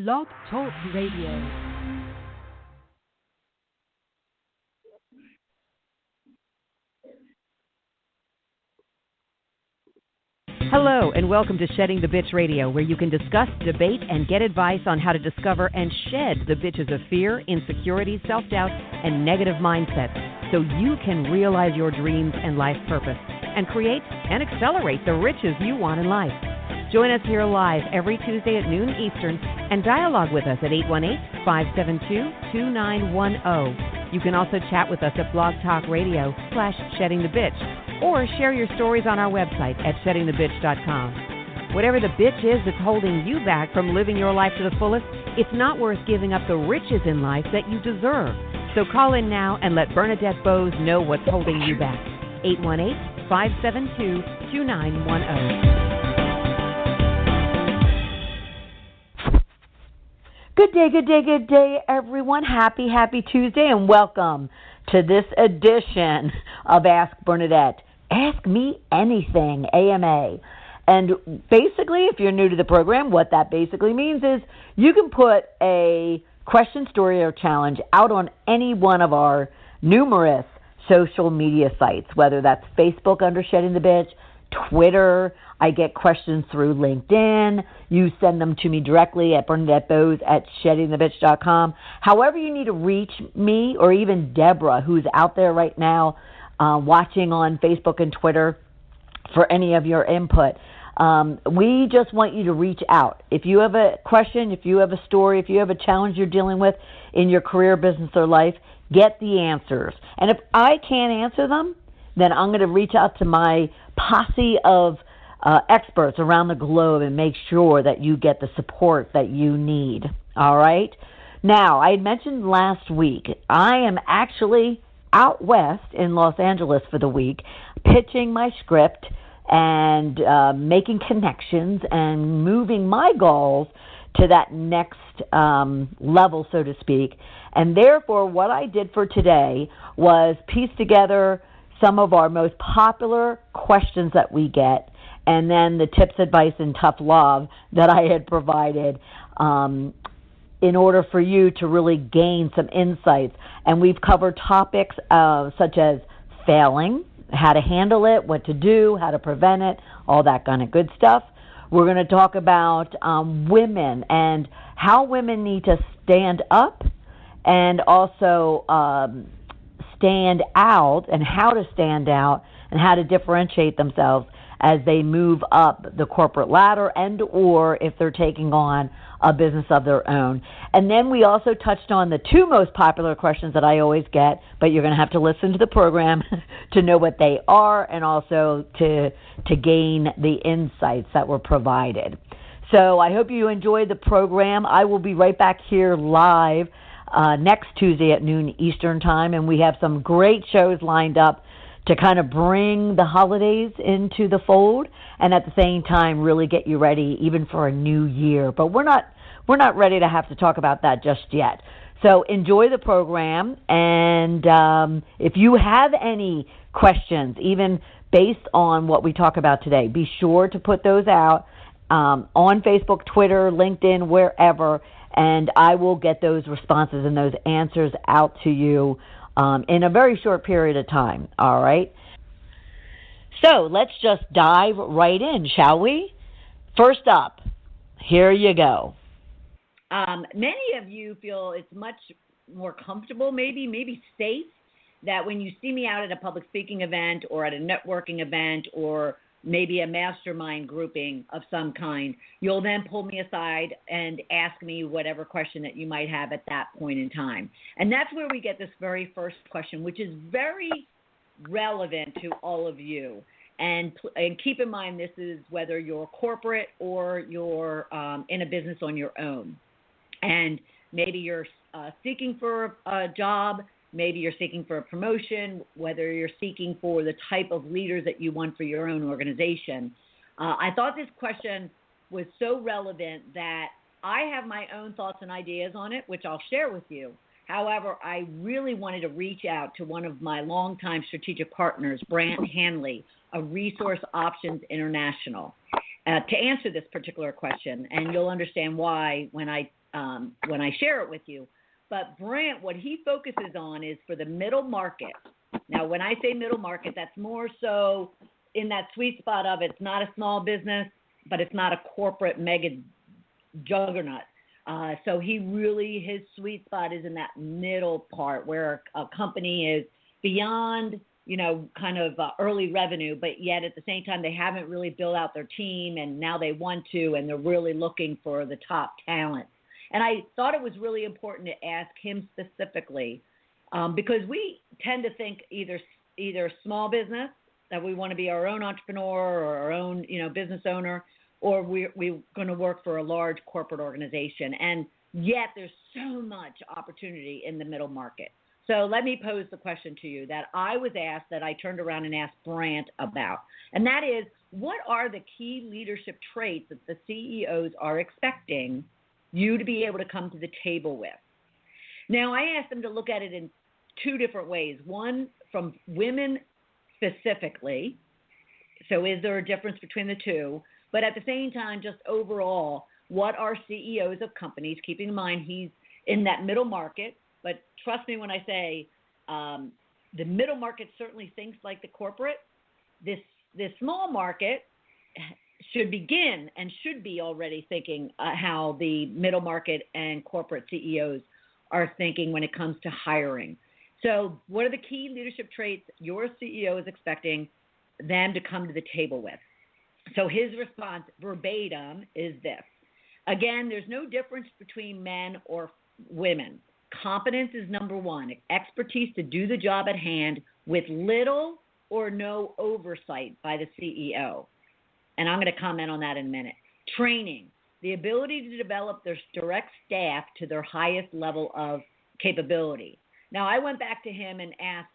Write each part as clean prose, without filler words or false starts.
Blog Talk Radio. Hello, and welcome to Shedding the Bitch Radio, where you can discuss, debate, and get advice on how to discover and shed the bitches of fear, insecurity, self-doubt, and negative mindsets so you can realize your dreams and life purpose and create and accelerate the riches you want in life. Join us here live every Tuesday at noon Eastern and dialogue with us at 818-572-2910. You can also chat with us at Blog Talk Radio /SheddingTheBitch or share your stories on our website at SheddingTheBitch.com. Whatever the bitch is that's holding you back from living your life to the fullest, it's not worth giving up the riches in life that you deserve. So call in now and let Bernadette Boas know what's holding you back. 818-572-2910. Good day, everyone. Happy Tuesday, and welcome to this edition of Ask Bernadette. Ask Me Anything, AMA. And basically, if you're new to the program, what that basically means is you can put a question, story, or challenge out on any one of our numerous social media sites, whether that's Facebook under Shedding the Bitch, Twitter. I get questions through LinkedIn. You send them to me directly at Bernadette Boas at SheddingTheBitch.com. However you need to reach me, or even Deborah, who's out there right now watching on Facebook and Twitter for any of your input. We just want you to reach out. If you have a question, if you have a story, if you have a challenge you're dealing with in your career, business, or life, get the answers. And if I can't answer them, then I'm going to reach out to my posse of experts around the globe and make sure that you get the support that you need. All right? Now, I had mentioned last week, I am actually out west in Los Angeles for the week, pitching my script and making connections and moving my goals to that next level, so to speak. And therefore, what I did for today was piece together some of our most popular questions that we get, and then the tips, advice, and tough love that I had provided in order for you to really gain some insights. And we've covered topics such as failing, how to handle it, what to do, how to prevent it, all that kind of good stuff. We're going to talk about women and how women need to stand up and also stand out, and how to stand out and how to differentiate themselves as they move up the corporate ladder, and or if they're taking on a business of their own. And then we also touched on the two most popular questions that I always get, but you're going to have to listen to the program to know what they are, and also to gain the insights that were provided. So I hope you enjoyed the program. I will be right back here live next Tuesday at noon Eastern Time, and we have some great shows lined up to kind of bring the holidays into the fold, and at the same time really get you ready even for a new year. But we're not ready to have to talk about that just yet. So enjoy the program, and if you have any questions, even based on what we talk about today, be sure to put those out on Facebook, Twitter, LinkedIn, wherever, and I will get those responses and those answers out to you in a very short period of time, all right? So let's just dive right in, shall we? First up, here you go. Many of you feel it's much more comfortable, maybe safe, that when you see me out at a public speaking event or at a networking event or maybe a mastermind grouping of some kind, you'll then pull me aside and ask me whatever question that you might have at that point in time. And that's where we get this very first question, which is very relevant to all of you. And keep in mind, this is whether you're corporate or you're in a business on your own. And maybe you're seeking for a job, maybe you're seeking for a promotion, whether you're seeking for the type of leaders that you want for your own organization. I thought this question was so relevant that I have my own thoughts and ideas on it, which I'll share with you. However, I really wanted to reach out to one of my longtime strategic partners, Brant Hanley, of Resource Options International, to answer this particular question. And you'll understand why when I when I share it with you. But Brant, what he focuses on is for the middle market. Now, when I say middle market, that's more so in that sweet spot of it's not a small business, but it's not a corporate mega juggernaut. So his sweet spot is in that middle part where a company is beyond, kind of early revenue, but yet at the same time, they haven't really built out their team and now they want to, and they're really looking for the top talent. And I thought it was really important to ask him specifically because we tend to think either small business, that we want to be our own entrepreneur or our own, business owner, or we're going to work for a large corporate organization. And yet there's so much opportunity in the middle market. So let me pose the question to you that I was asked, that I turned around and asked Brant about. And that is, what are the key leadership traits that the CEOs are expecting you to be able to come to the table with? Now, I asked them to look at it in two different ways. One, from women specifically. So is there a difference between the two? But at the same time, just overall, what are CEOs of companies, keeping in mind he's in that middle market, but trust me when I say the middle market certainly thinks like the corporate. This small market should begin and should be already thinking how the middle market and corporate CEOs are thinking when it comes to hiring. So what are the key leadership traits your CEO is expecting them to come to the table with? So his response verbatim is this. Again, there's no difference between men or women. Competence is number one. Expertise to do the job at hand with little or no oversight by the CEO. And I'm going to comment on that in a minute. Training, the ability to develop their direct staff to their highest level of capability. Now, I went back to him and asked,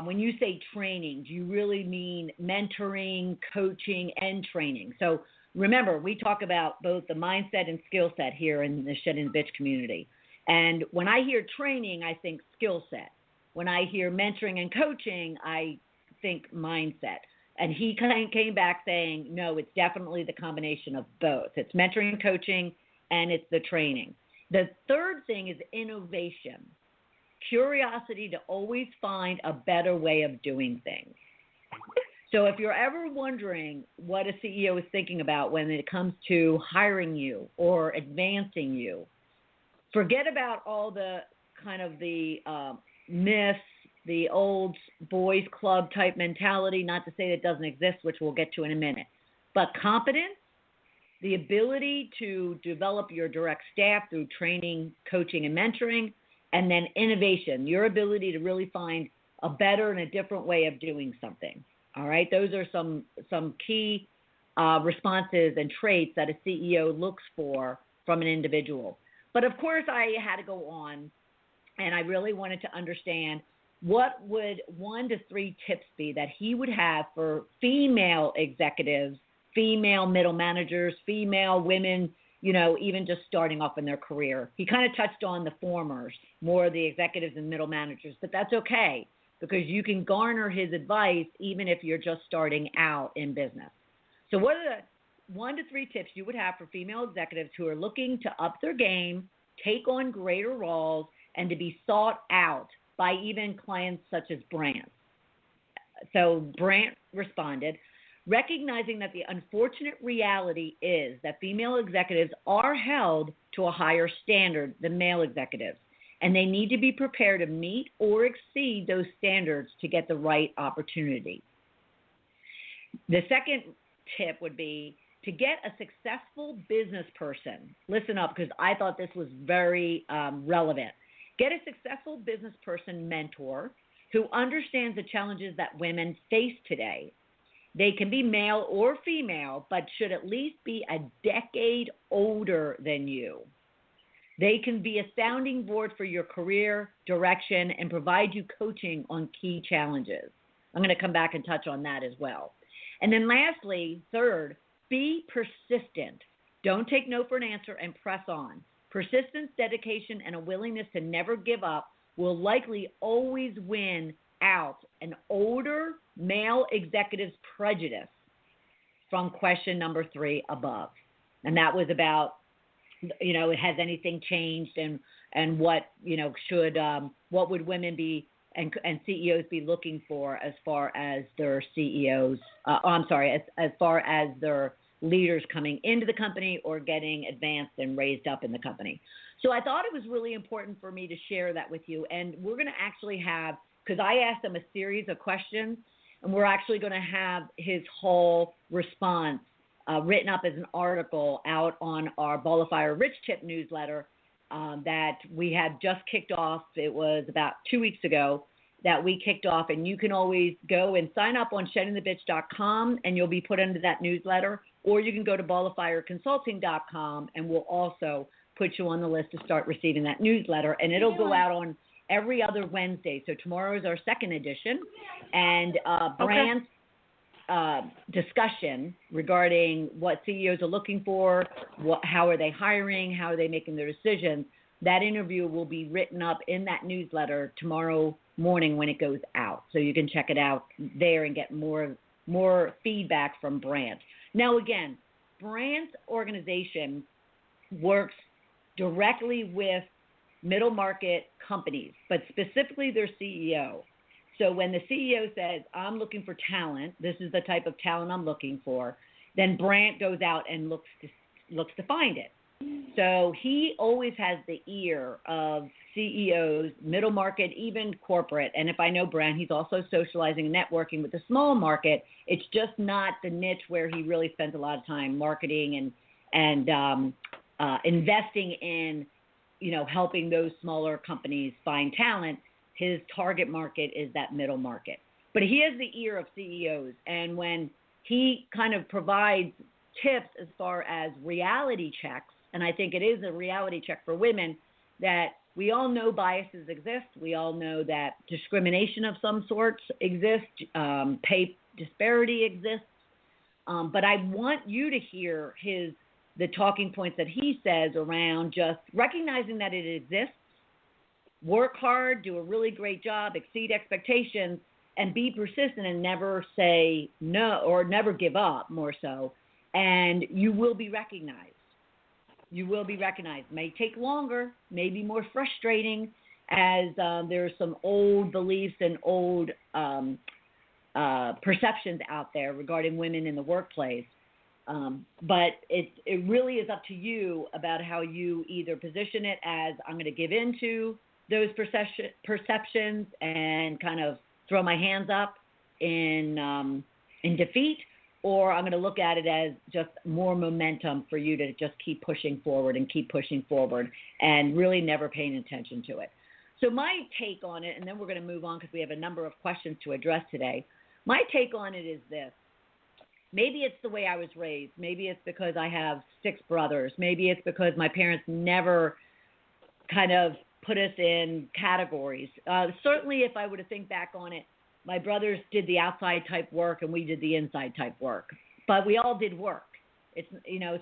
when you say training, do you really mean mentoring, coaching, and training? So remember, we talk about both the mindset and skill set here in the Shed and Bitch community. And when I hear training, I think skill set. When I hear mentoring and coaching, I think mindset. And he kind of came back saying, no, it's definitely the combination of both. It's mentoring and coaching, and it's the training. The third thing is innovation. Curiosity to always find a better way of doing things. So if you're ever wondering what a CEO is thinking about when it comes to hiring you or advancing you, forget about all the kind of the myths, the old boys club type mentality, not to say that it doesn't exist, which we'll get to in a minute. But competence, the ability to develop your direct staff through training, coaching, and mentoring, and then innovation, your ability to really find a better and a different way of doing something. All right, those are some key responses and traits that a CEO looks for from an individual. But of course, I had to go on, and I really wanted to understand what would 1 to 3 tips be that he would have for female executives, female middle managers, female women, even just starting off in their career. He kind of touched on the formers, more the executives and middle managers, but that's okay because you can garner his advice even if you're just starting out in business. So what are the 1 to 3 tips you would have for female executives who are looking to up their game, take on greater roles, and to be sought out by even clients such as Brant? So Brant responded, recognizing that the unfortunate reality is that female executives are held to a higher standard than male executives, and they need to be prepared to meet or exceed those standards to get the right opportunity. The second tip would be to get a successful business person. Listen up, because I thought this was very relevant. Get a successful business person mentor who understands the challenges that women face today. They can be male or female, but should at least be a decade older than you. They can be a sounding board for your career direction and provide you coaching on key challenges. I'm going to come back and touch on that as well. And then lastly, third, be persistent. Don't take no for an answer and press on. Persistence, dedication, and a willingness to never give up will likely always win out an older male executive's prejudice from question number 3 above. And that was about has anything changed, and what, what would women be and CEOs be looking for as far as their CEOs, as far as their leaders coming into the company or getting advanced and raised up in the company. So I thought it was really important for me to share that with you. And we're going to actually have, because I asked him a series of questions, and we're actually going to have his whole response written up as an article out on our Ball of Fire Rich Tip newsletter that we had just kicked off. It was about 2 weeks ago that we kicked off, and you can always go and sign up on sheddingthebitch.com, and you'll be put into that newsletter, or you can go to balloffireconsulting.com, and we'll also put you on the list to start receiving that newsletter, and it'll go out on every other Wednesday. So tomorrow is our second edition, and Brand's discussion regarding what CEOs are looking for, how are they hiring, how are they making their decisions. That interview will be written up in that newsletter tomorrow morning when it goes out. So you can check it out there and get more feedback from Brand. Now, again, Brand's organization works directly with middle market companies, but specifically their CEO. So when the CEO says, I'm looking for talent, this is the type of talent I'm looking for, then Brant goes out and looks to find it. So he always has the ear of CEOs, middle market, even corporate. And if I know Brant, he's also socializing and networking with the small market. It's just not the niche where he really spends a lot of time marketing and investing in, helping those smaller companies find talent. His target market is that middle market. But he has the ear of CEOs. And when he kind of provides tips as far as reality checks, and I think it is a reality check for women, that we all know biases exist. We all know that discrimination of some sorts exists. Pay disparity exists. But I want you to hear the talking points that he says around just recognizing that it exists, work hard, do a really great job, exceed expectations, and be persistent and never say no or never give up, more so, and you will be recognized. You will be recognized. It may take longer, may be more frustrating, as there's some old beliefs and old perceptions out there regarding women in the workplace. But it really is up to you about how you either position it as, I'm going to give in to those perceptions and kind of throw my hands up in defeat, or I'm going to look at it as just more momentum for you to just keep pushing forward and really never paying attention to it. So my take on it, and then we're going to move on because we have a number of questions to address today. My take on it is this. Maybe it's the way I was raised. Maybe it's because I have 6 brothers. Maybe it's because my parents never kind of put us in categories. Certainly, if I were to think back on it, my brothers did the outside type work and we did the inside type work. But we all did work.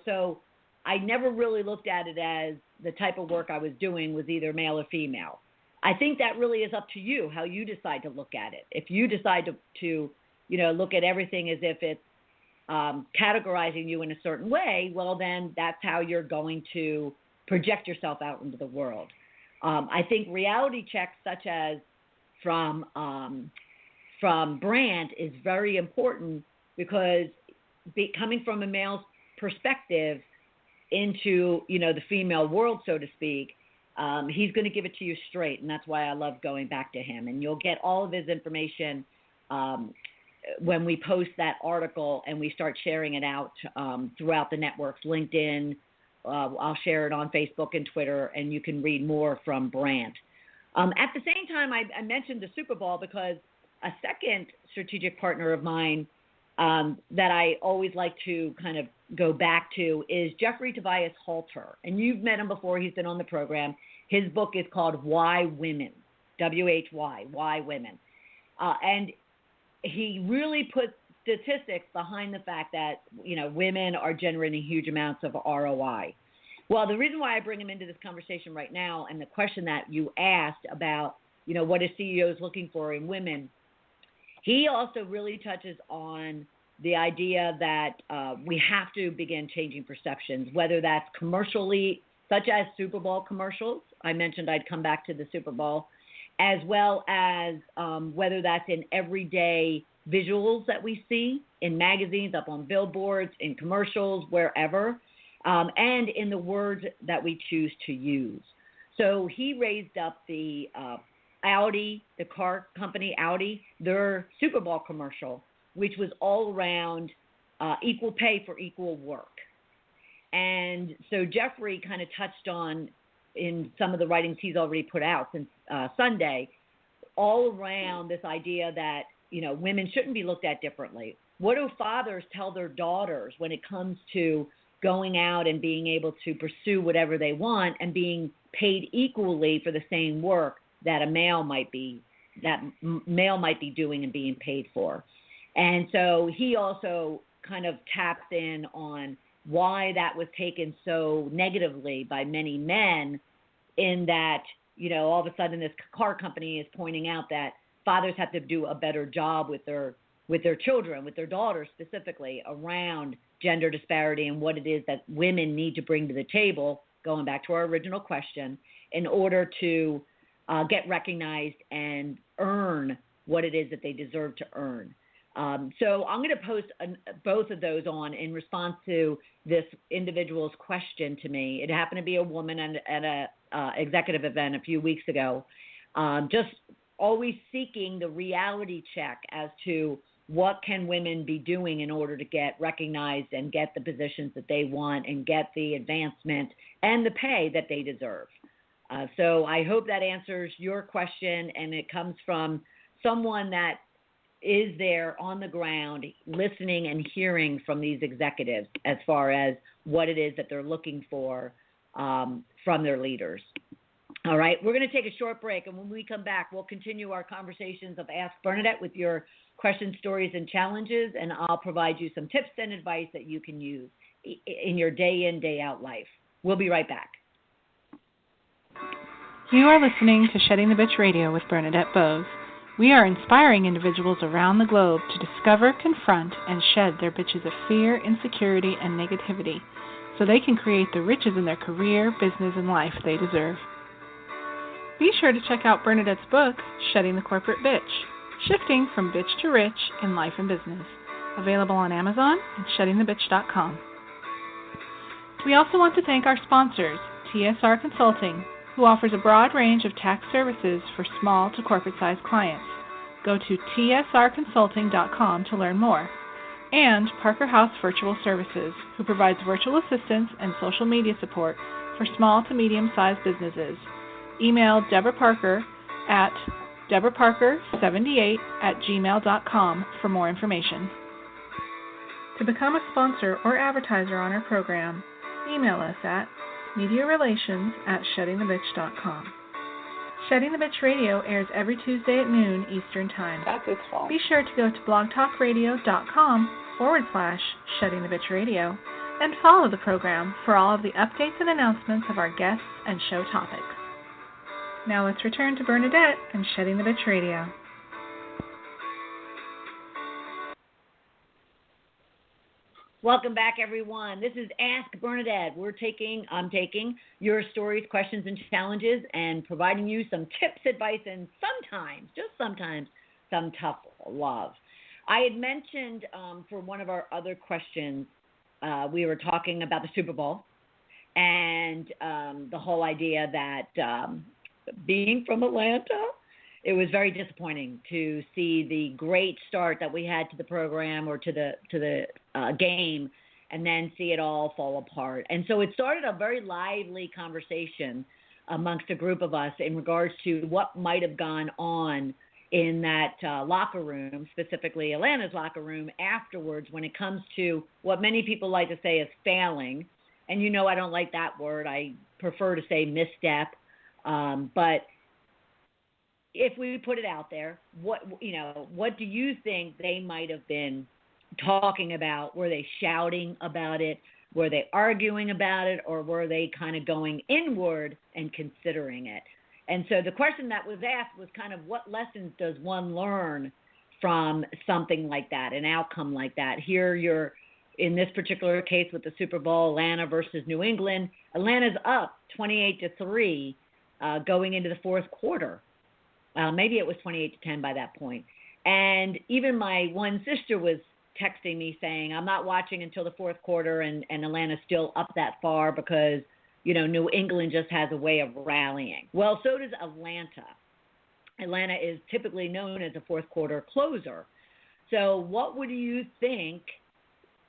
So I never really looked at it as the type of work I was doing was either male or female. I think that really is up to you, how you decide to look at it. If you decide to look at everything as if it's categorizing you in a certain way, well, then that's how you're going to project yourself out into the world. I think reality checks such as from Brand is very important because coming from a male's perspective into, the female world, so to speak, he's going to give it to you straight, and that's why I love going back to him. And you'll get all of his information when we post that article and we start sharing it out throughout the networks, LinkedIn. I'll share it on Facebook and Twitter, and you can read more from Brand. At the same time, I mentioned the Super Bowl because a second strategic partner of mine that I always like to kind of go back to is Jeffrey Tobias Halter. And you've met him before. He's been on the program. His book is called Why Women, WHY, Why Women. And he really puts statistics behind the fact that, women are generating huge amounts of ROI. Well, the reason why I bring him into this conversation right now and the question that you asked about, what are CEOs looking for in women, he also really touches on the idea that we have to begin changing perceptions, whether that's commercially such as Super Bowl commercials. I mentioned I'd come back to the Super Bowl, as well as whether that's in everyday visuals that we see in magazines, up on billboards, in commercials, wherever, and in the words that we choose to use. So he raised up the Audi, the car company Audi, their Super Bowl commercial, which was all around equal pay for equal work. And so Jeffrey kind of touched on, in some of the writings he's already put out since Sunday, all around this idea that, women shouldn't be looked at differently. What do fathers tell their daughters when it comes to going out and being able to pursue whatever they want and being paid equally for the same work that male might be doing and being paid for? And so he also kind of taps in on why that was taken so negatively by many men, in that, all of a sudden this car company is pointing out that fathers have to do a better job with their children, with their daughters specifically, around gender disparity and what it is that women need to bring to the table, going back to our original question, in order to get recognized and earn what it is that they deserve to earn. So I'm going to post both of those on in response to this individual's question to me. It happened to be a woman at a executive event a few weeks ago, just always seeking the reality check as to what can women be doing in order to get recognized and get the positions that they want and get the advancement and the pay that they deserve. So I hope that answers your question, and it comes from someone that is there on the ground listening and hearing from these executives as far as what it is that they're looking for from their leaders. All right, we're going to take a short break, and when we come back, we'll continue our conversations of Ask Bernadette with your questions, stories, and challenges, and I'll provide you some tips and advice that you can use in your day in, day out life. We'll be right back. You are listening to Shedding the Bitch Radio with Bernadette Boas. We are inspiring individuals around the globe to discover, confront, and shed their bitches of fear, insecurity, and negativity so they can create the riches in their career, business, and life they deserve. Be sure to check out Bernadette's book, Shedding the Corporate Bitch, Shifting from Bitch to Rich in Life and Business, available on Amazon and sheddingthebitch.com. We also want to thank our sponsors, TSR Consulting, who offers a broad range of tax services for small to corporate-sized clients. Go to tsrconsulting.com to learn more. And Parker House Virtual Services, who provides virtual assistance and social media support for small to medium-sized businesses. Email Deborah Parker at deborahparker78@gmail.com for more information. To become a sponsor or advertiser on our program, email us at mediarelations@sheddingthebitch.com. Shedding the Bitch Radio airs every Tuesday at noon Eastern Time. That's its fault. Be sure to go to blogtalkradio.com/sheddingthebitchradio and follow the program for all of the updates and announcements of our guests and show topics. Now let's return to Bernadette and Shedding the Bitch Radio. Welcome back, everyone. This is Ask Bernadette. I'm taking your stories, questions, and challenges and providing you some tips, advice, and sometimes, just sometimes, some tough love. I had mentioned for one of our other questions, we were talking about the Super Bowl and the whole idea that being from Atlanta, it was very disappointing to see the great start that we had to the program or to the game, and then see it all fall apart. And so it started a very lively conversation amongst a group of us in regards to what might have gone on in that locker room, specifically Atlanta's locker room, afterwards when it comes to what many people like to say is failing. And I don't like that word. I prefer to say misstep. But if we put it out there, what do you think they might have been talking about? Were they shouting about it? Were they arguing about it? Or were they kind of going inward and considering it? And so the question that was asked was kind of, what lessons does one learn from something like that, an outcome like that? Here you're in this particular case with the Super Bowl, Atlanta versus New England, Atlanta's up 28-3 going into the fourth quarter. Maybe it was 28-10 by that point. And even my one sister was texting me saying, I'm not watching until the fourth quarter, and Atlanta's still up that far because, New England just has a way of rallying. Well, so does Atlanta. Atlanta is typically known as a fourth quarter closer. So what would you think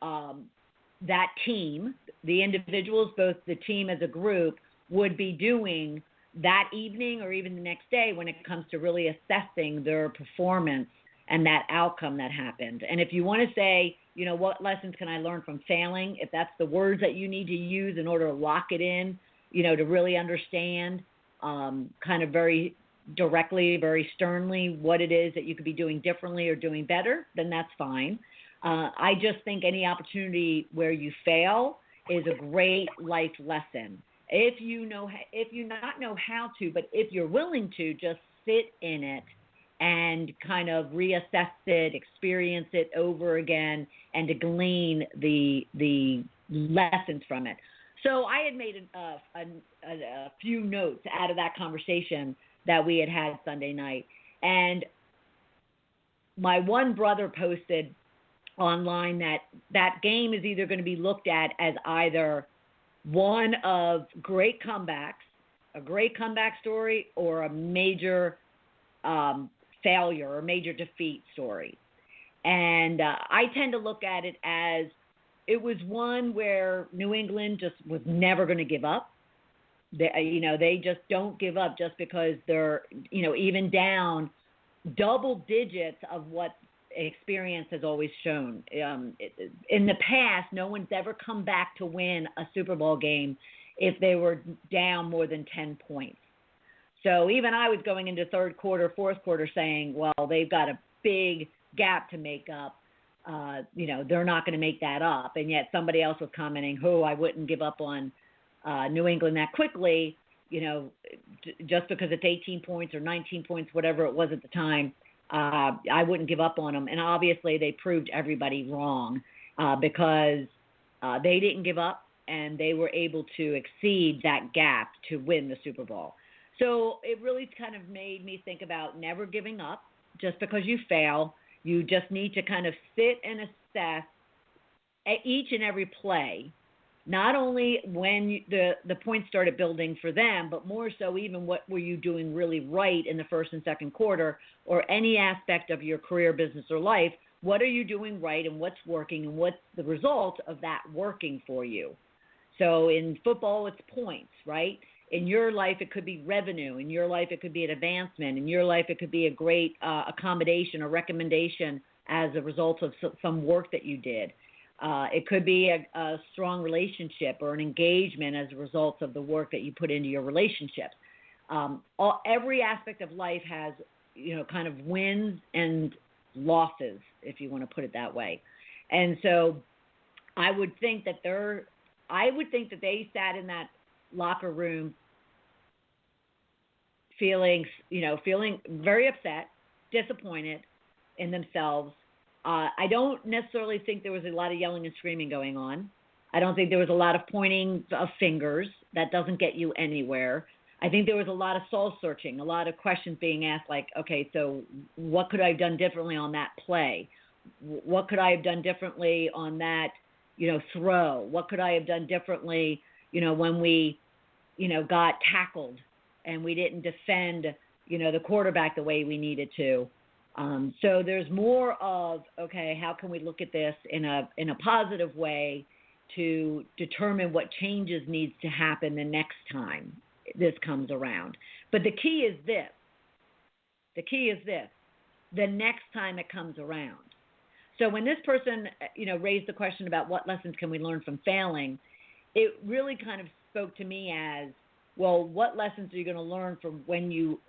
that team, the individuals, both the team as a group, would be doing that evening or even the next day when it comes to really assessing their performance and that outcome that happened? And if you want to say, what lessons can I learn from failing, if that's the words that you need to use in order to lock it in, to really understand kind of very directly, very sternly what it is that you could be doing differently or doing better, then that's fine. I just think any opportunity where you fail is a great life lesson. If you not know how to, but if you're willing to, just sit in it and kind of reassess it, experience it over again, and to glean the lessons from it. So I had made a few notes out of that conversation that we had Sunday night, and my one brother posted online that game is either going to be looked at as either one of great comebacks, a great comeback story, or a major failure or major defeat story. And I tend to look at it as it was one where New England just was never going to give up. They just don't give up just because they're, even down double digits of what experience has always shown. In the past, no one's ever come back to win a Super Bowl game if they were down more than 10 points. So even I was going into third quarter, fourth quarter saying, well, they've got a big gap to make up. They're not going to make that up. And yet somebody else was commenting, I wouldn't give up on New England that quickly, just because it's 18 points or 19 points, whatever it was at the time. I wouldn't give up on them. And obviously they proved everybody wrong because they didn't give up and they were able to exceed that gap to win the Super Bowl. So it really kind of made me think about never giving up just because you fail. You just need to kind of sit and assess each and every play, not only when the points started building for them, but more so even what were you doing really right in the first and second quarter, or any aspect of your career, business, or life. What are you doing right and what's working and what's the result of that working for you? So in football, it's points, right? In your life, it could be revenue. In your life, it could be an advancement. In your life, it could be a great accommodation or recommendation as a result of some work that you did. It could be a strong relationship or an engagement as a result of the work that you put into your relationships. Every aspect of life has, kind of wins and losses, if you want to put it that way. And so I would think that they sat in that locker room feeling very upset, disappointed in themselves. I don't necessarily think there was a lot of yelling and screaming going on. I don't think there was a lot of pointing of fingers. That doesn't get you anywhere. I think there was a lot of soul searching, a lot of questions being asked like, okay, so what could I have done differently on that play? What could I have done differently on that, throw? What could I have done differently, when we, got tackled and we didn't defend, the quarterback the way we needed to? So there's more of, okay, how can we look at this in a positive way to determine what changes needs to happen the next time this comes around? But the key is this. The next time it comes around. So when this person, raised the question about what lessons can we learn from failing, it really kind of spoke to me as, well, what lessons are you going to learn from when you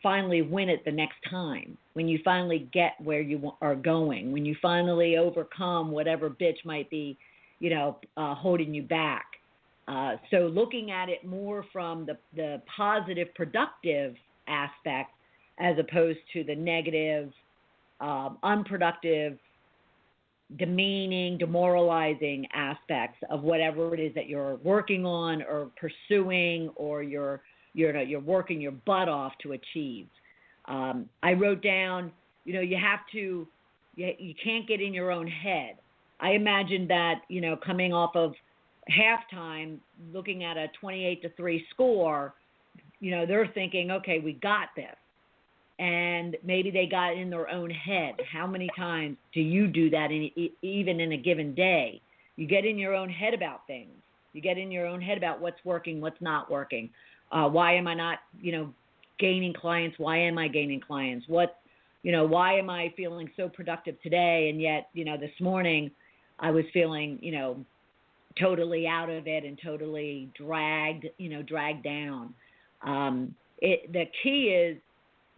finally win it the next time, when you finally get where you are going, when you finally overcome whatever bitch might be, holding you back. So looking at it more from the positive, productive aspect as opposed to the negative, unproductive, demeaning, demoralizing aspects of whatever it is that you're working on or pursuing, or you're working your butt off to achieve. I wrote down, you can't get in your own head. I imagined that, coming off of halftime, looking at a 28-3 score, they're thinking, okay, we got this. And maybe they got in their own head. How many times do you do that even in a given day? You get in your own head about things. You get in your own head about what's working, what's not working. Why am I not, gaining clients? Why am I gaining clients? Why am I feeling so productive today? And yet, this morning I was feeling, totally out of it and totally dragged down. The key is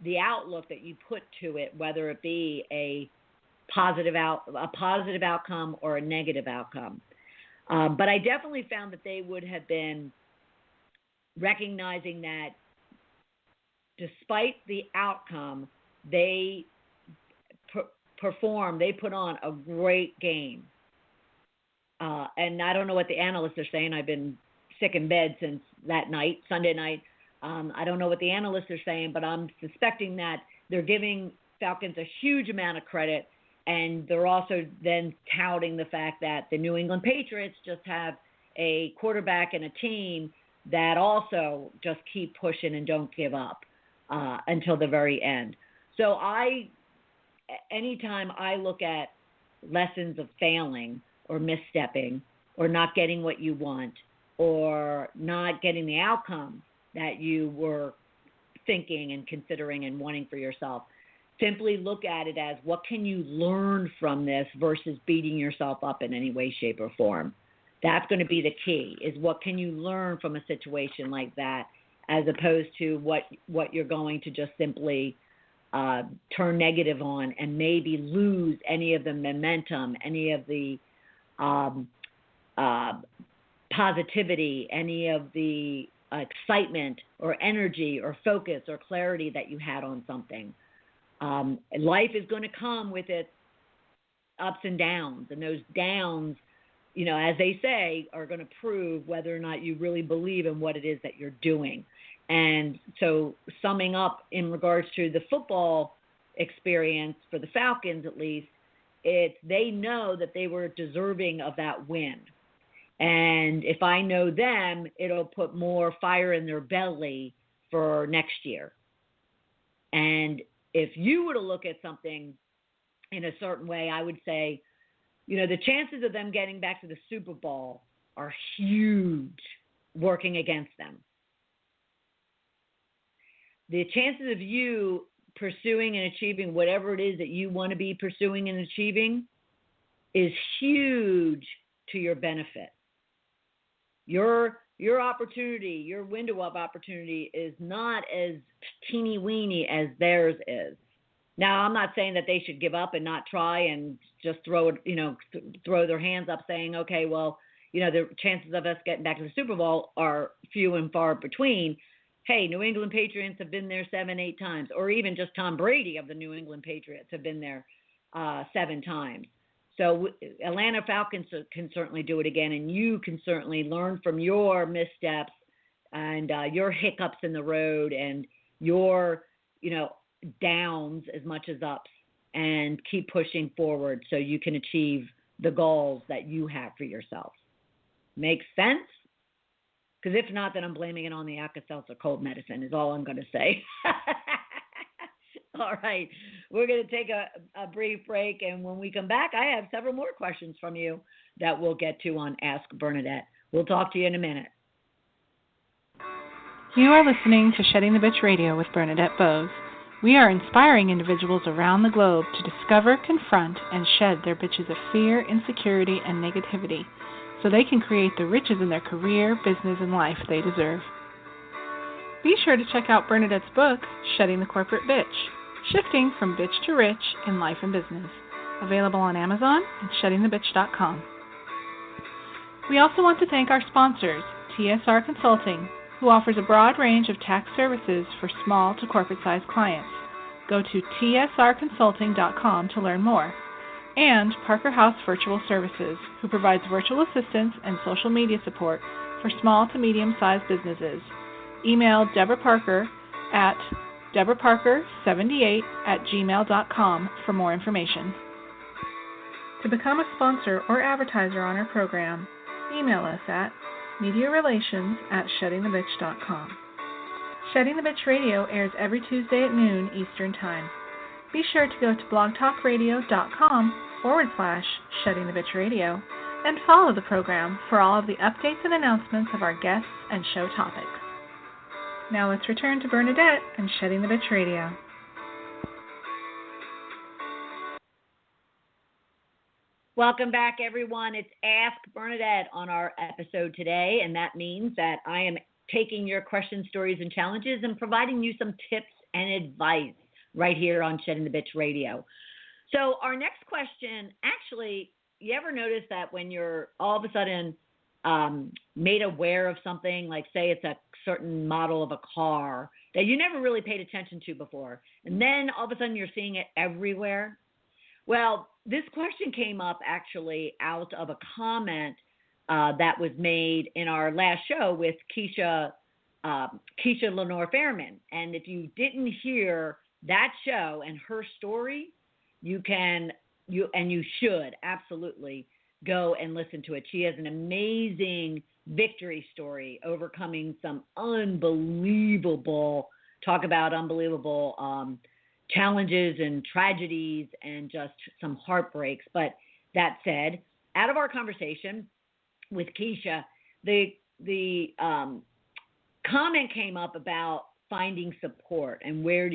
the outlook that you put to it, whether it be a positive outcome or a negative outcome. But I definitely found that they would have been recognizing that despite the outcome, they they put on a great game. And I don't know what the analysts are saying. I've been sick in bed since that night, Sunday night. I don't know what the analysts are saying, but I'm suspecting that they're giving Falcons a huge amount of credit, and they're also then touting the fact that the New England Patriots just have a quarterback and a team that also just keep pushing and don't give up until the very end. So anytime I look at lessons of failing or misstepping or not getting what you want or not getting the outcome that you were thinking and considering and wanting for yourself, simply look at it as what can you learn from this versus beating yourself up in any way, shape, or form. That's going to be the key, is what can you learn from a situation like that, as opposed to what you're going to just simply turn negative on and maybe lose any of the momentum, any of the positivity, any of the excitement or energy or focus or clarity that you had on something. Life is going to come with its ups and downs, and those downs, as they say, are going to prove whether or not you really believe in what it is that you're doing. And so summing up in regards to the football experience for the Falcons, at least, they know that they were deserving of that win. And if I know them, it'll put more fire in their belly for next year. And if you were to look at something in a certain way, I would say, the chances of them getting back to the Super Bowl are huge working against them. The chances of you pursuing and achieving whatever it is that you want to be pursuing and achieving is huge to your benefit. Your opportunity, your window of opportunity is not as teeny-weeny as theirs is. Now, I'm not saying that they should give up and not try and just throw their hands up saying, okay, well, the chances of us getting back to the Super Bowl are few and far between. Hey, New England Patriots have been there 7-8 times, or even just Tom Brady of the New England Patriots have been there 7 times. So Atlanta Falcons can certainly do it again, and you can certainly learn from your missteps and your hiccups in the road and your, downs as much as ups, and keep pushing forward so you can achieve the goals that you have for yourself. Make sense? Because if not, then I'm blaming it on the Alka-Seltzer cold medicine is all I'm going to say. All right. We're going to take a brief break, and when we come back, I have several more questions from you that we'll get to on Ask Bernadette. We'll talk to you in a minute. You are listening to Shedding the Bitch Radio with Bernadette Boas. We are inspiring individuals around the globe to discover, confront, and shed their bitches of fear, insecurity, and negativity, so they can create the riches in their career, business, and life they deserve. Be sure to check out Bernadette's book, Shedding the Corporate Bitch, Shifting from Bitch to Rich in Life and Business, available on Amazon and sheddingthebitch.com. We also want to thank our sponsors, TSR Consulting, who offers a broad range of tax services for small to corporate-sized clients. Go to tsrconsulting.com to learn more. and Parker House Virtual Services, who provides virtual assistance and social media support for small to medium-sized businesses. Email Deborah Parker at deborahparker78@gmail.com for more information. To become a sponsor or advertiser on our program, email us at mediarelations@sheddingthebitch.com. Shedding the Bitch Radio airs every Tuesday at noon Eastern Time. Be sure to go to blogtalkradio.com/Shedding the Bitch Radio and follow the program for all of the updates and announcements of our guests and show topics. Now let's return to Bernadette and Shedding the Bitch Radio. Welcome back, everyone. It's Ask Bernadette on our episode today, and that means that I am taking your questions, stories, and challenges and providing you some tips and advice right here on Shedding the Bitch Radio. So our next question, actually, you ever notice that when you're all of a sudden made aware of something, like say it's a certain model of a car that you never really paid attention to before, and then all of a sudden you're seeing it everywhere? Well, this question came up actually out of a comment that was made in our last show with Keisha Lenore Fairman. And if you didn't hear that show and her story, you should absolutely go and listen to it. She has an amazing victory story, overcoming some unbelievable challenges and tragedies and just some heartbreaks. But that said, out of our conversation with Keisha, the comment came up about finding support and where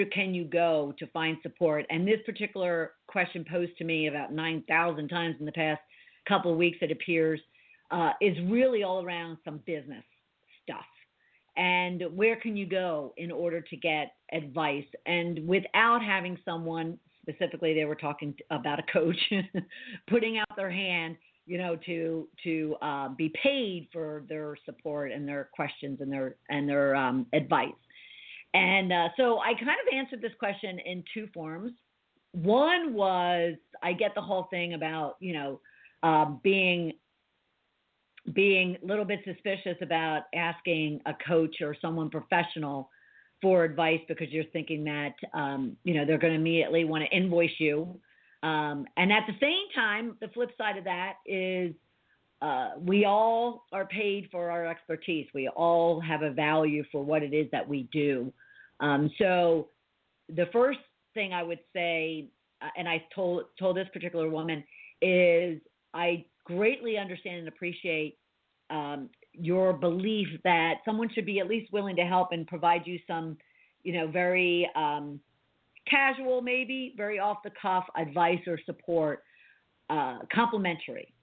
can you go to find support. And this particular question posed to me about 9,000 times in the past couple of weeks, it appears, is really all around some business stuff. And where can you go in order to get advice? And without having someone, specifically they were talking about a coach, putting out their hand, to be paid for their support and their questions and their advice. And so I kind of answered this question in two forms. One was, I get the whole thing about, being a little bit suspicious about asking a coach or someone professional for advice because you're thinking that, they're going to immediately want to invoice you. And at the same time, the flip side of that is we all are paid for our expertise. We all have a value for what it is that we do. So the first thing I would say, and I told this particular woman, is I greatly understand and appreciate your belief that someone should be at least willing to help and provide you some, very casual, maybe very off the cuff advice or support, complimentary.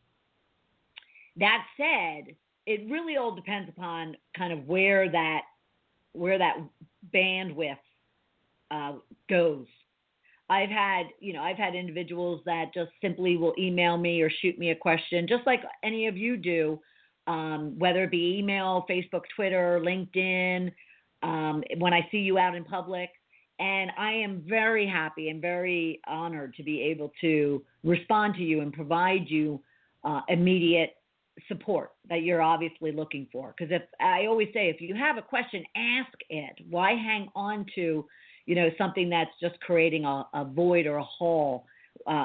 That said, it really all depends upon kind of where that bandwidth goes. I've had individuals that just simply will email me or shoot me a question, just like any of you do, whether it be email, Facebook, Twitter, LinkedIn, when I see you out in public. And I am very happy and very honored to be able to respond to you and provide you immediate support that you're obviously looking for. Because I always say, if you have a question, ask it. Why hang on to, something that's just creating a void or a hole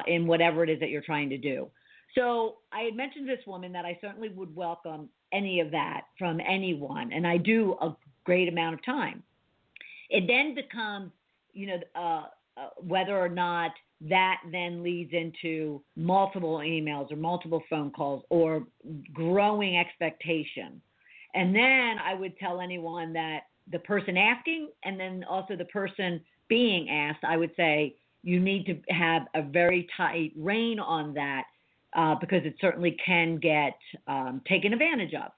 in whatever it is that you're trying to do. So I had mentioned to this woman that I certainly would welcome any of that from anyone, and I do a great amount of time. It then becomes, whether or not that then leads into multiple emails or multiple phone calls or growing expectation. And then I would tell anyone that the person asking and then also the person being asked, I would say you need to have a very tight rein on that because it certainly can get taken advantage of.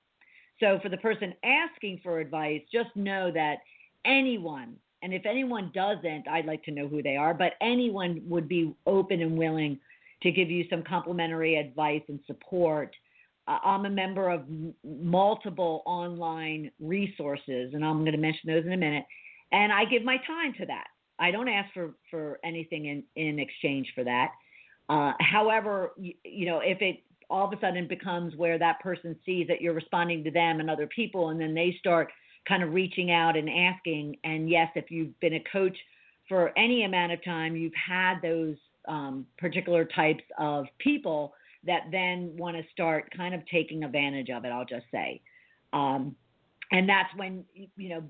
So for the person asking for advice, just know that anyone, and if anyone doesn't, I'd like to know who they are, but anyone would be open and willing to give you some complimentary advice and support. I'm a member of multiple online resources, and I'm going to mention those in a minute, and I give my time to that. I don't ask for anything in exchange for that. However, if it all of a sudden becomes where that person sees that you're responding to them and other people, and then they start kind of reaching out and asking, and yes, if you've been a coach for any amount of time, you've had those particular types of people that then want to start kind of taking advantage of it, I'll just say. And that's when,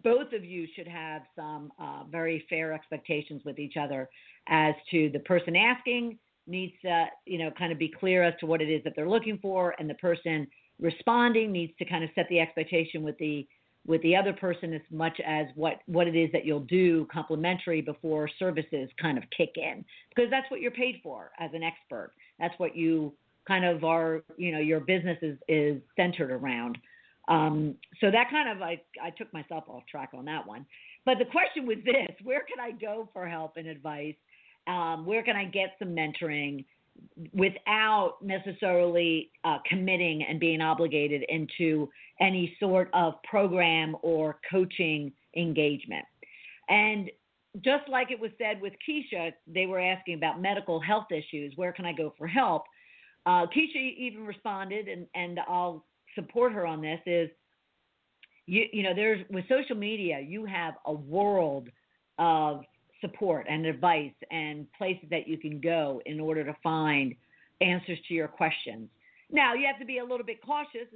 both of you should have some very fair expectations with each other as to the person asking needs to, kind of be clear as to what it is that they're looking for, and the person responding needs to kind of set the expectation with the other person as much as what it is that you'll do complimentary before services kind of kick in, because that's what you're paid for as an expert. That's what you kind of are, your business is centered around. So that kind of, I took myself off track on that one. But the question was this: where can I go for help and advice? Where can I get some mentoring without necessarily committing and being obligated into any sort of program or coaching engagement? And just like it was said with Keisha, they were asking about medical health issues. Where can I go for help? Keisha even responded, and I'll support her on this, is, there's, with social media, you have a world of support and advice and places that you can go in order to find answers to your questions. Now, you have to be a little bit cautious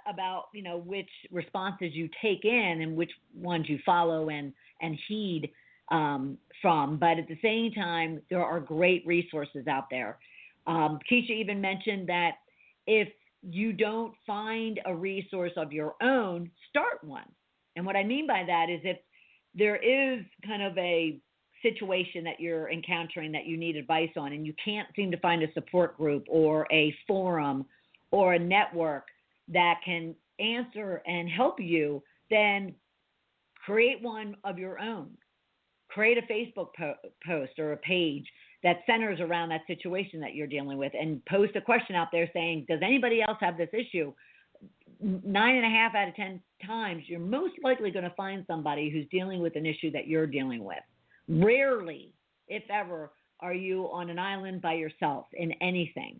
about, which responses you take in and which ones you follow and heed from. But at the same time, there are great resources out there. Keisha even mentioned that if you don't find a resource of your own, start one. And what I mean by that is, if there is kind of a situation that you're encountering that you need advice on, and you can't seem to find a support group or a forum or a network that can answer and help you, then create one of your own. Create a Facebook post or a page that centers around that situation that you're dealing with, and post a question out there saying, does anybody else have this issue? 9.5 out of 10 times, you're most likely going to find somebody who's dealing with an issue that you're dealing with. Rarely, if ever, are you on an island by yourself in anything.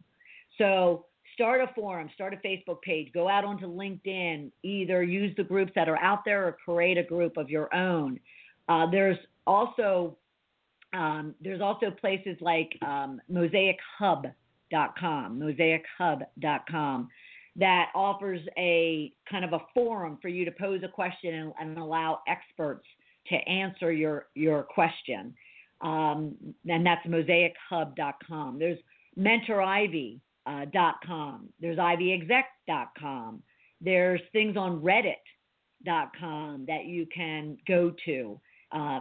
So start a forum, start a Facebook page, go out onto LinkedIn, either use the groups that are out there or create a group of your own. There's also places like mosaichub.com that offers a kind of a forum for you to pose a question and allow experts to answer your question. And that's mosaichub.com. There's mentorivy.com. There's ivyexec.com. There's things on reddit.com that you can go to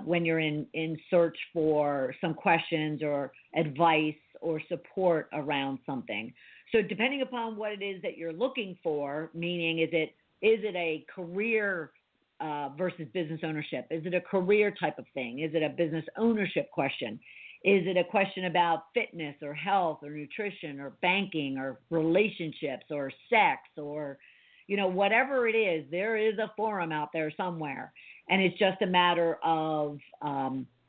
when you're in search for some questions or advice or support around something. So depending upon what it is that you're looking for, meaning is it a career versus business ownership? Is it a career type of thing? Is it a business ownership question? Is it a question about fitness or health or nutrition or banking or relationships or sex or, whatever it is, there is a forum out there somewhere. And it's just a matter of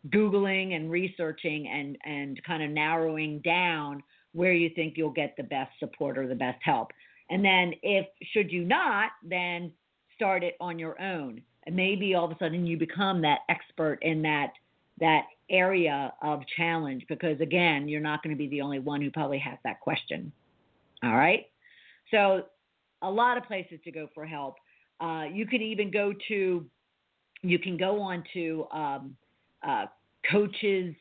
Googling and researching and kind of narrowing down where you think you'll get the best support or the best help. And then should you not, then start it on your own. And maybe all of a sudden you become that expert in that area of challenge, because again, you're not going to be the only one who probably has that question. All right. So a lot of places to go for help. You can even go on to coaches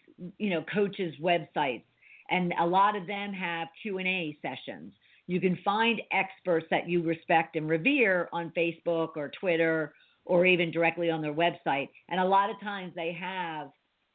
websites, and a lot of them have Q&A sessions. You can find experts that you respect and revere on Facebook or Twitter or even directly on their website. And a lot of times they have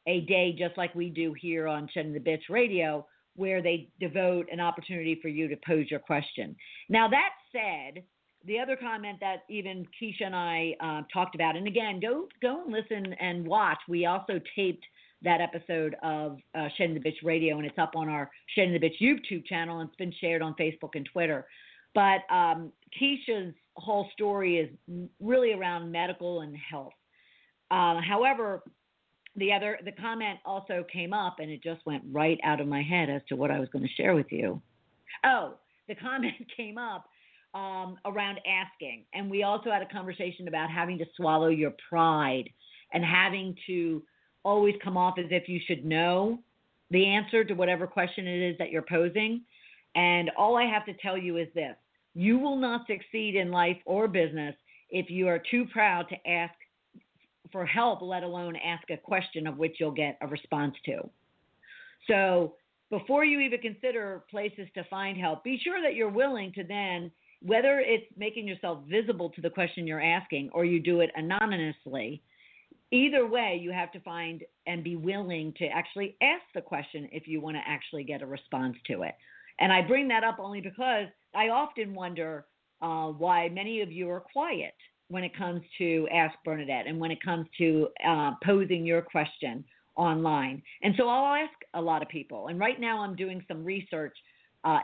a day just like we do here on Shedding the Bitch Radio, where they devote an opportunity for you to pose your question. Now, that said, the other comment that even Keisha and I talked about, and again, go and listen and watch. We also taped that episode of Shedding the Bitch Radio, and it's up on our Shedding the Bitch YouTube channel, and it's been shared on Facebook and Twitter. But Keisha's whole story is really around medical and health. However, the comment also came up, and it just went right out of my head as to what I was going to share with you. Oh, the comment came up around asking, and we also had a conversation about having to swallow your pride and having to always come off as if you should know the answer to whatever question it is that you're posing. And all I have to tell you is this: you will not succeed in life or business if you are too proud to ask for help, let alone ask a question of which you'll get a response to. So before you even consider places to find help, be sure that you're willing to then, whether it's making yourself visible to the question you're asking or you do it anonymously, either way, you have to find and be willing to actually ask the question if you want to actually get a response to it. And I bring that up only because I often wonder why many of you are quiet when it comes to Ask Bernadette and when it comes to posing your question online. And so I'll ask a lot of people. And right now I'm doing some research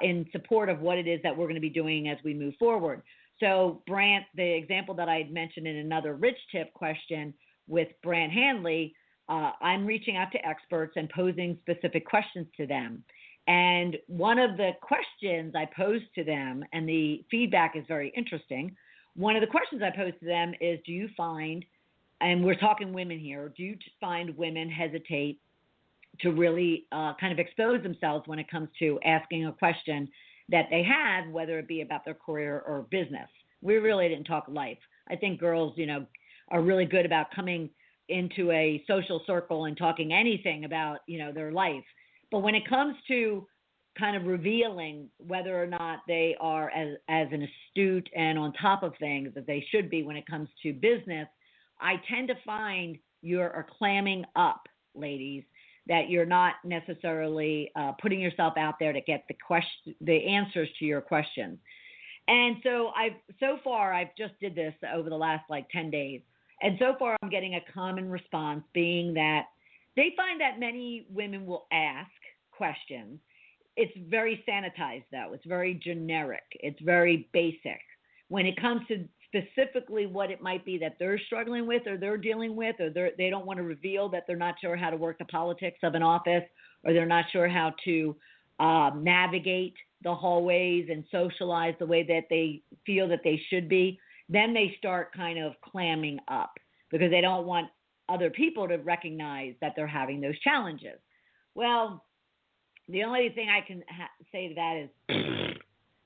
in support of what it is that we're going to be doing as we move forward. So Brant, the example that I had mentioned in another Rich Tip question with Brant Hanley, I'm reaching out to experts and posing specific questions to them. And one of the questions I posed to them, and the feedback is very interesting, one of the questions I posed to them is, do you find, and we're talking women here, do you find women hesitate to really kind of expose themselves when it comes to asking a question that they have, whether it be about their career or business? We really didn't talk life. I think girls, are really good about coming into a social circle and talking anything about, their life. But when it comes to kind of revealing whether or not they are as an astute and on top of things as they should be when it comes to business, I tend to find you're clamming up, ladies, that you're not necessarily putting yourself out there to get the answers to your questions. And so I've just did this over the last 10 days. And so far I'm getting a common response being that they find that many women will ask questions. It's very sanitized, though. It's very generic. It's very basic. When it comes to specifically what it might be that they're struggling with or they're dealing with, or they don't want to reveal that they're not sure how to work the politics of an office, or they're not sure how to navigate the hallways and socialize the way that they feel that they should be, then they start kind of clamming up because they don't want other people to recognize that they're having those challenges. Well, the only thing I can say to that is,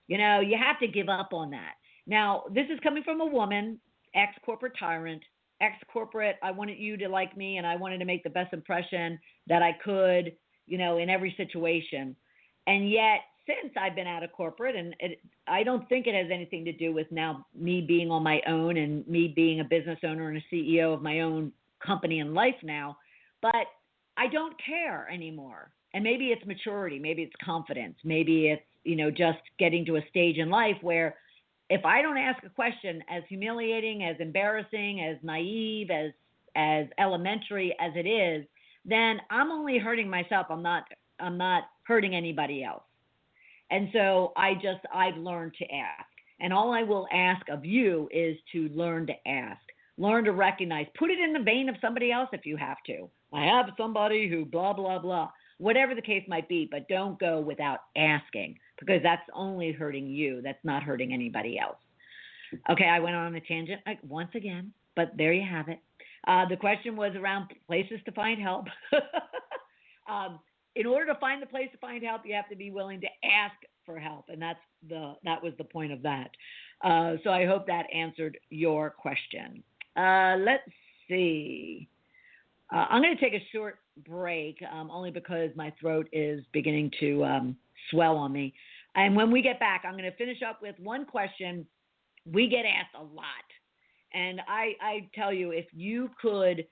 you have to give up on that. Now, this is coming from a woman, ex-corporate tyrant, ex-corporate, I wanted you to like me and I wanted to make the best impression that I could, in every situation. And yet, since I've been out of corporate, and I don't think it has anything to do with now me being on my own and me being a business owner and a CEO of my own company and life now, but I don't care anymore. And maybe it's maturity, maybe it's confidence, maybe it's, just getting to a stage in life where if I don't ask a question as humiliating, as embarrassing, as naive, as elementary as it is, then I'm only hurting myself. I'm not hurting anybody else. And so I've learned to ask. And all I will ask of you is to learn to ask. Learn to recognize. Put it in the vein of somebody else if you have to. I have somebody who blah, blah, blah. Whatever the case might be, but don't go without asking because that's only hurting you. That's not hurting anybody else. Okay, I went on a tangent once again, but there you have it. The question was around places to find help. In order to find the place to find help, you have to be willing to ask for help, and that was the point of that. So I hope that answered your question. Let's see. I'm going to take a short break only because my throat is beginning to swell on me. And when we get back, I'm going to finish up with one question we get asked a lot. And I tell you, if you could,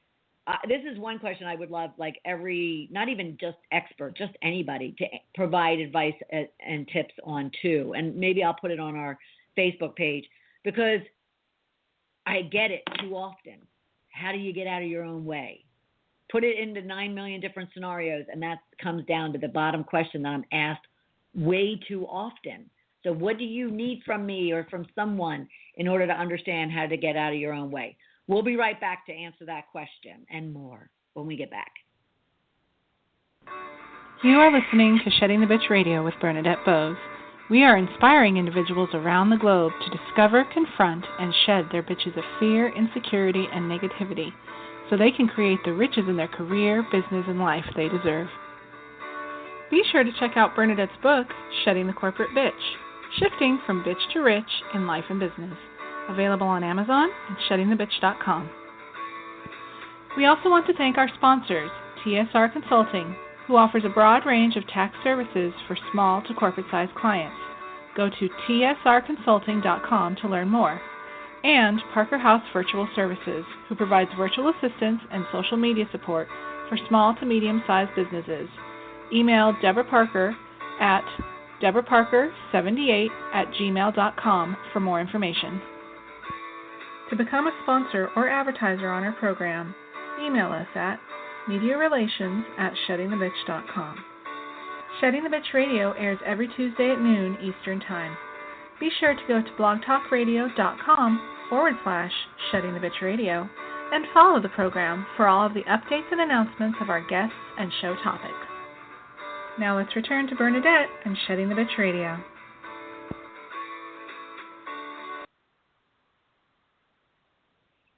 this is one question I would love, not even just expert, just anybody to provide advice and tips on too. And maybe I'll put it on our Facebook page because I get it too often. How do you get out of your own way? Put it into 9 million different scenarios, and that comes down to the bottom question that I'm asked way too often. So what do you need from me or from someone in order to understand how to get out of your own way? We'll be right back to answer that question and more when we get back. You are listening to Shedding the Bitch Radio with Bernadette Boas. We are inspiring individuals around the globe to discover, confront, and shed their bitches of fear, insecurity, and negativity so they can create the riches in their career, business, and life they deserve. Be sure to check out Bernadette's book, Shedding the Corporate Bitch, Shifting from Bitch to Rich in Life and Business, available on Amazon and sheddingthebitch.com. We also want to thank our sponsors, TSR Consulting, who offers a broad range of tax services for small to corporate-sized clients. Go to tsrconsulting.com to learn more. And Parker House Virtual Services, who provides virtual assistance and social media support for small to medium-sized businesses. Email Deborah Parker at deborahparker78@gmail.com for more information. To become a sponsor or advertiser on our program, email us at mediarelations@sheddingthebitch.com. Shedding the Bitch Radio airs every Tuesday at noon Eastern Time. Be sure to go to blogtalkradio.com/Shedding the Bitch Radio and follow the program for all of the updates and announcements of our guests and show topics. Now let's return to Bernadette and Shedding the Bitch Radio.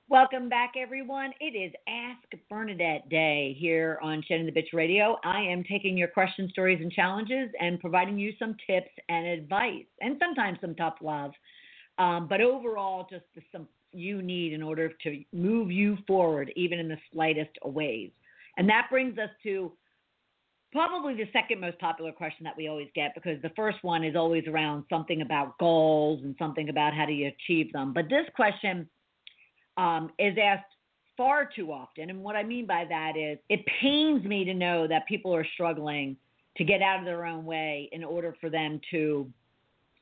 Welcome back, everyone. It is Ask Bernadette Day here on Shedding the Bitch Radio. I am taking your questions, stories, and challenges and providing you some tips and advice, and sometimes some tough love. But overall, just some you need in order to move you forward, even in the slightest of ways. And that brings us to probably the second most popular question that we always get, because the first one is always around something about goals and something about how do you achieve them. But this question is asked far too often. And what I mean by that is it pains me to know that people are struggling to get out of their own way in order for them to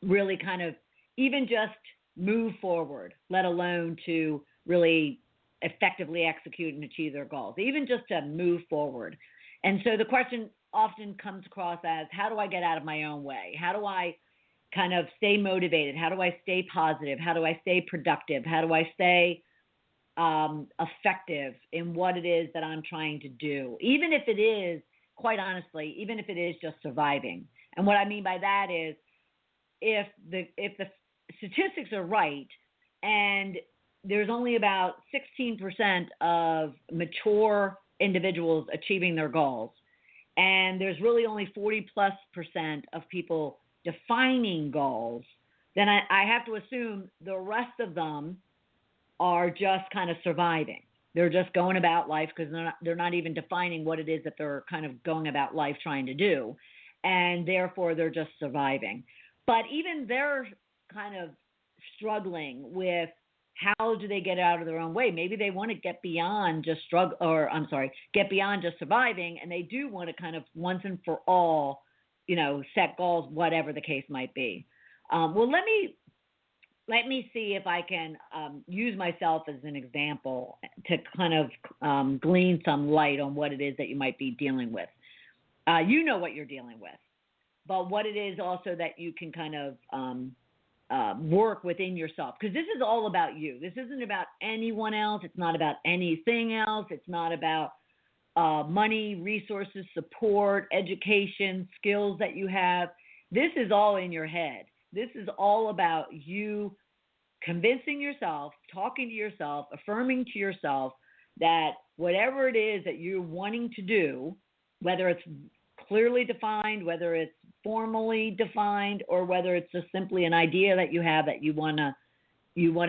really kind of even just move forward, let alone to really effectively execute and achieve their goals, even just to move forward. And so the question often comes across as, how do I get out of my own way? How do I kind of stay motivated? How do I stay positive? How do I stay productive? How do I stay effective in what it is that I'm trying to do? Even if it is, quite honestly, even if it is just surviving. And what I mean by that is if the statistics are right and there's only about 16% of mature individuals achieving their goals, and there's really only 40+% of people defining goals, then I have to assume the rest of them are just kind of surviving. They're just going about life because they're not even defining what it is that they're kind of going about life trying to do, and therefore they're just surviving. But even they're kind of struggling with how do they get out of their own way. Maybe they want to get beyond just get beyond just surviving, and they do want to kind of once and for all, set goals, whatever the case might be. Well, let me see if I can use myself as an example to kind of glean some light on what it is that you might be dealing with. You know what you're dealing with, but what it is also that you can kind of work within yourself, because this is all about you. This isn't about anyone else. It's not about anything else. It's not about money, resources, support, education, skills that you have. This is all in your head. This is all about you convincing yourself, talking to yourself, affirming to yourself that whatever it is that you're wanting to do, whether it's clearly defined, whether it's formally defined, or whether it's just simply an idea that you have that you want to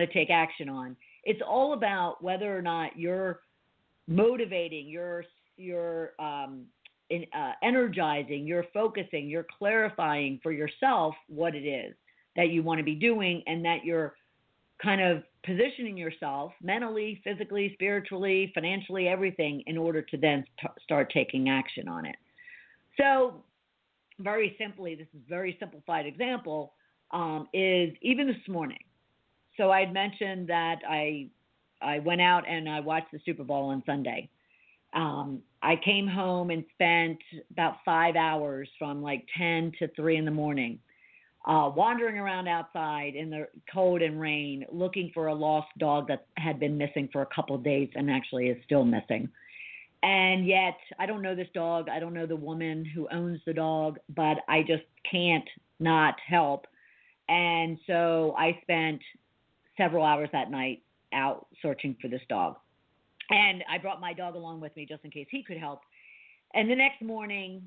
take action on. It's all about whether or not you're motivating, you're energizing, you're focusing, you're clarifying for yourself what it is that you want to be doing, and that you're kind of positioning yourself mentally, physically, spiritually, financially, everything in order to then start taking action on it. So very simply, this is a very simplified example, is even this morning. So I had mentioned that I went out and I watched the Super Bowl on Sunday. I came home and spent about 5 hours from like 10 to 3 in the morning, wandering around outside in the cold and rain, looking for a lost dog that had been missing for a couple of days and actually is still missing. And yet, I don't know this dog. I don't know the woman who owns the dog, but I just can't not help. And so I spent several hours that night out searching for this dog. And I brought my dog along with me just in case he could help. And the next morning,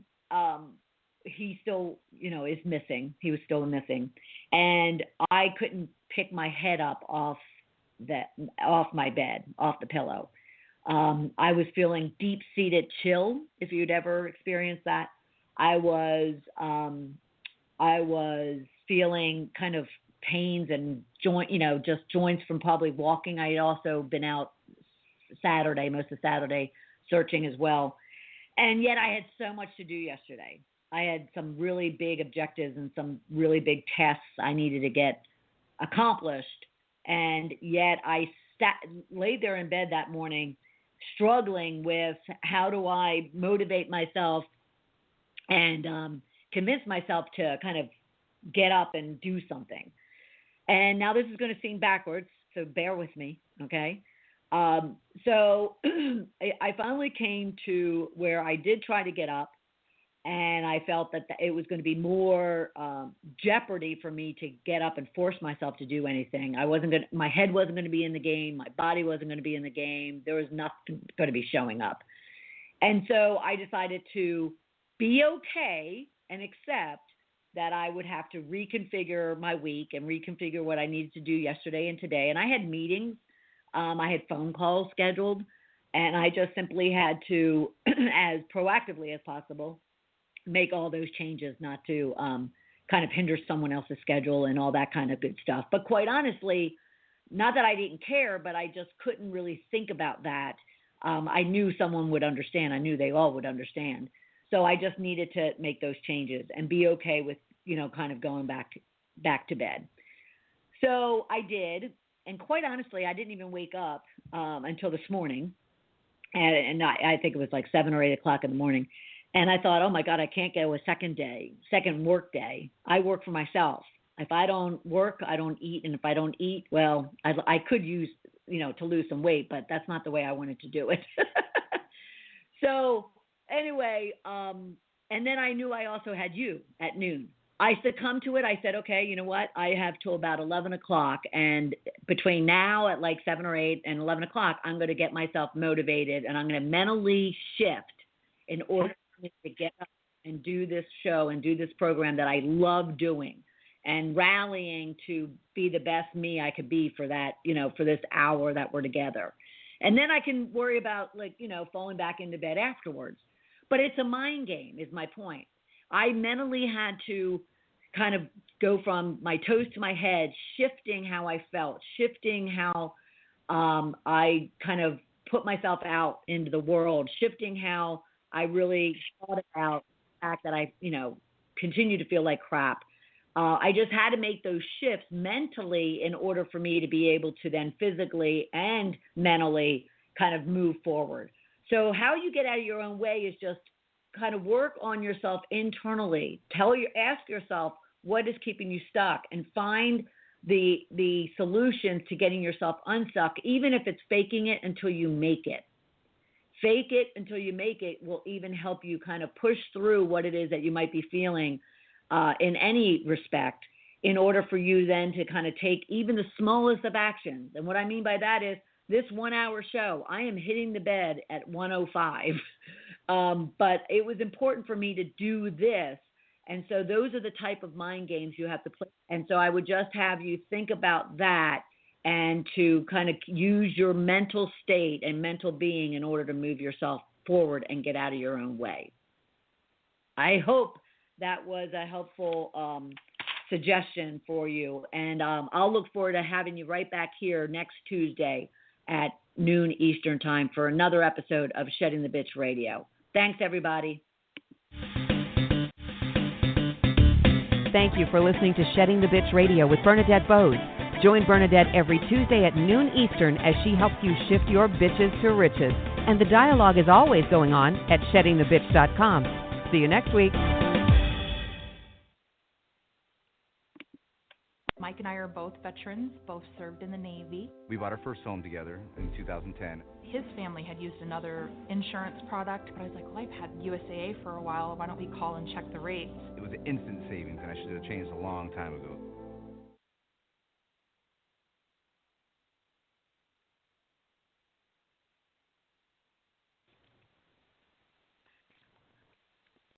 he still, is missing. He was still missing. And I couldn't pick my head up off my bed, off the pillow. I was feeling deep-seated chill, if you'd ever experienced that. I was feeling kind of pains and just joints from probably walking. I had also been out most of Saturday, searching as well. And yet I had so much to do yesterday. I had some really big objectives and some really big tests I needed to get accomplished. And yet I laid there in bed that morning struggling with how do I motivate myself and convince myself to kind of get up and do something. And now this is going to seem backwards, so bear with me, okay? So I finally came to where I did try to get up, and I felt that it was going to be more jeopardy for me to get up and force myself to do anything. My head wasn't going to be in the game. My body wasn't going to be in the game. There was nothing going to be showing up. And so I decided to be okay and accept that I would have to reconfigure my week and reconfigure what I needed to do yesterday and today. And I had meetings. I had phone calls scheduled, and I just simply had to, as proactively as possible, make all those changes, not to kind of hinder someone else's schedule and all that kind of good stuff. But quite honestly, not that I didn't care, but I just couldn't really think about that. I knew someone would understand. I knew they all would understand. So I just needed to make those changes and be okay with, kind of going back to bed. So I did. And quite honestly, I didn't even wake up until this morning. And I think it was like 7 or 8 o'clock in the morning. And I thought, oh, my God, I can't go a second work day. I work for myself. If I don't work, I don't eat. And if I don't eat, well, I could use, to lose some weight, but that's not the way I wanted to do it. So anyway, and then I knew I also had you at noon. I succumbed to it. I said, okay, you know what? I have till about 11 o'clock. And between now at like 7 or 8 and 11 o'clock, I'm going to get myself motivated, and I'm going to mentally shift in order for me to get up and do this show and do this program that I love doing, and rallying to be the best me I could be for that, for this hour that we're together. And then I can worry about falling back into bed afterwards. But it's a mind game is my point. I mentally had to kind of go from my toes to my head, shifting how I felt, shifting how I kind of put myself out into the world, shifting how I really thought about the fact that I, continue to feel like crap. I just had to make those shifts mentally in order for me to be able to then physically and mentally kind of move forward. So how you get out of your own way is just kind of work on yourself internally. Ask yourself what is keeping you stuck, and find the solutions to getting yourself unstuck, even if it's faking it until you make it. Fake it until you make it will even help you kind of push through what it is that you might be feeling in any respect, in order for you then to kind of take even the smallest of actions. And what I mean by that is this 1 hour show, I am hitting the bed at 1:05. But it was important for me to do this. And so those are the type of mind games you have to play. And so I would just have you think about that, and to kind of use your mental state and mental being in order to move yourself forward and get out of your own way. I hope that was a helpful suggestion for you. And I'll look forward to having you right back here next Tuesday at noon Eastern time for another episode of Shedding the Bitch Radio. Thanks, everybody. Thank you for listening to Shedding the Bitch Radio with Bernadette Boas. Join Bernadette every Tuesday at noon Eastern as she helps you shift your bitches to riches. And the dialogue is always going on at sheddingthebitch.com. See you next week. Mike and I are both veterans, both served in the Navy. We bought our first home together in 2010. His family had used another insurance product, but I was like, well, I've had USAA for a while. Why don't we call and check the rates? It was an instant savings, and I should have changed a long time ago.